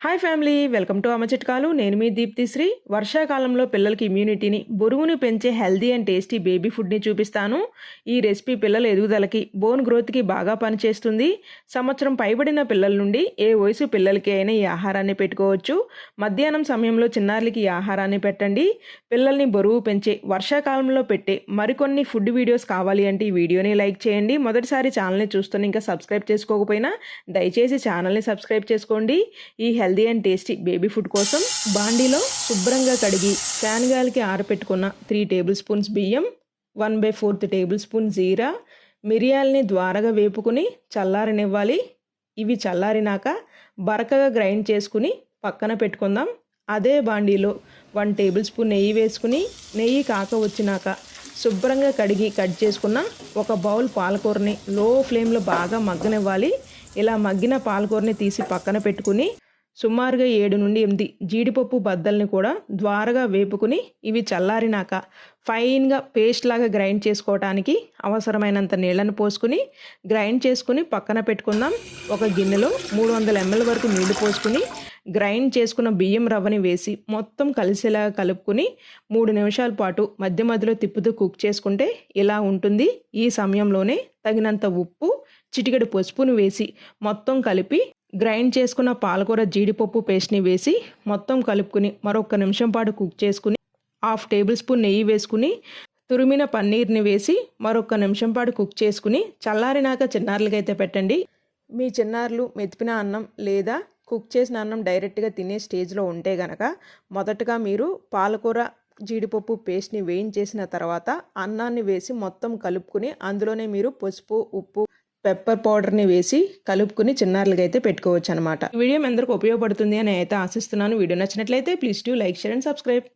Hi family, welcome to అమ్మ చిట్కాలు. నేను మీ దీప్తిశ్రీ. వర్షాకాలంలో పిల్లలకి ఇమ్యూనిటీని, బరువును పెంచే హెల్దీ అండ్ టేస్టీ బేబీ ఫుడ్ని చూపిస్తాను. ఈ రెసిపీ పిల్లల ఎదుగుదలకి, బోన్ గ్రోత్కి బాగా పనిచేస్తుంది. సంవత్సరం పైబడిన పిల్లల నుండి ఏ వయసు పిల్లలకి అయినా ఈ ఆహారాన్ని పెట్టుకోవచ్చు. మధ్యాహ్నం సమయంలో చిన్నారులకి ఈ ఆహారాన్ని పెట్టండి. పిల్లల్ని బరువు పెంచే, వర్షాకాలంలో పెట్టే మరికొన్ని ఫుడ్ వీడియోస్ కావాలి అంటే ఈ వీడియోని లైక్ చేయండి. మొదటిసారి ఛానల్ని చూస్తున్న ఇంకా సబ్స్క్రైబ్ చేసుకోకపోయినా దయచేసి ఛానల్ని సబ్స్క్రైబ్ చేసుకోండి. ఈ healthy and tasty baby food కోసం బాండీలో శుభ్రంగా కడిగి ఫ్యాన్ గాలికి ఆరపెట్టుకున్న 3 టేబుల్ స్పూన్స్ బియ్యం, 1/4 టేబుల్ స్పూన్ జీరా, మిరియాలని ద్వారగా వేపుకుని చల్లారనివ్వాలి. ఇవి చల్లారినాక బరకగా గ్రైండ్ చేసుకుని పక్కన పెట్టుకుందాం. అదే బాండీలో 1 టేబుల్ స్పూన్ నెయ్యి వేసుకుని నెయ్యి కాక వచ్చినాక శుభ్రంగా కడిగి కట్ చేసుకున్న ఒక బౌల్ పాలకూరని లో ఫ్లేమ్లో బాగా మగ్గనివ్వాలి. ఇలా మగ్గిన పాలకూరని తీసి పక్కన పెట్టుకుని సుమారుగా 7 నుండి 8 జీడిపప్పు బద్దల్ని కూడా ద్వారగా వేపుకుని ఇవి చల్లారినాక ఫైన్గా పేస్ట్ లాగా గ్రైండ్ చేసుకోవడానికి అవసరమైనంత నీళ్ళను పోసుకుని గ్రైండ్ చేసుకుని పక్కన పెట్టుకుందాం. ఒక గిన్నెలో 300 ml వరకు నీళ్లు పోసుకుని గ్రైండ్ చేసుకున్న బియ్యం రవ్వని వేసి మొత్తం కలిసేలాగా కలుపుకుని 3 నిమిషాల పాటు మధ్య మధ్యలో తిప్పుతూ కుక్ చేసుకుంటే ఇలా ఉంటుంది. ఈ సమయంలోనే తగినంత ఉప్పు, చిటికెడు పసుపును వేసి మొత్తం కలిపి గ్రైండ్ చేసుకున్న పాలకూర జీడిపప్పు పేస్ట్ని వేసి మొత్తం కలుపుకుని మరొక నిమిషం పాటు కుక్ చేసుకుని 1/2 టేబుల్ స్పూన్ నెయ్యి వేసుకుని తురిమిన పన్నీర్ని వేసి మరొక నిమిషం పాటు కుక్ చేసుకుని చల్లారినాక చిన్నారులకైతే పెట్టండి. మీ చిన్నారులు మెతిపిన అన్నం లేదా కుక్ చేసిన అన్నం డైరెక్ట్గా తినే స్టేజ్లో ఉంటే గనక మొదటగా మీరు పాలకూర జీడిపప్పు పేస్ట్ని వేయించేసిన తర్వాత అన్నాన్ని వేసి మొత్తం కలుపుకుని అందులోనే మీరు పసుపు, ఉప్పు, పెప్పర్ పౌడర్ని వేసి కలుపుకుని చిన్నారులకి అయితే పెట్టుకోవచ్చు అనమాట. ఈ వీడియో మీ అందరికి ఉపయోగపడుతుంది అని అయితే ఆశిస్తున్నాను. వీడియో నచ్చినట్లయితే please do like, share and subscribe.